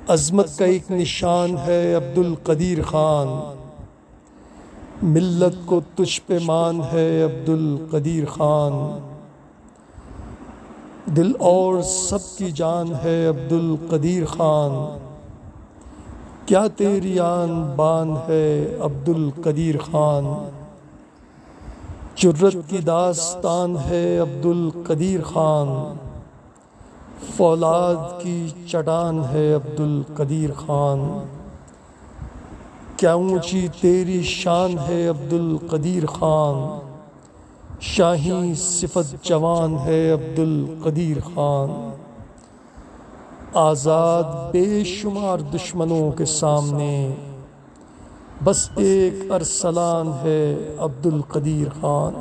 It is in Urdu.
عظمت کا ایک نشان ہے عبد القدیر خان، ملت کو تجھ پہ مان ہے عبد القدیر خان، دل اور سب کی جان ہے عبد القدیر خان، کیا تیری آن بان ہے عبد القدیر خان، جرت کی داستان ہے عبد القدیر خان، فولاد کی چٹان ہے عبد القدیر خان، کیا اونچی تیری شان ہے عبد القدیر خان، شاہی صفت جوان ہے عبد القدیر خان، آزاد بے شمار دشمنوں کے سامنے بس ایک ارسلان ہے عبد القدیر خان۔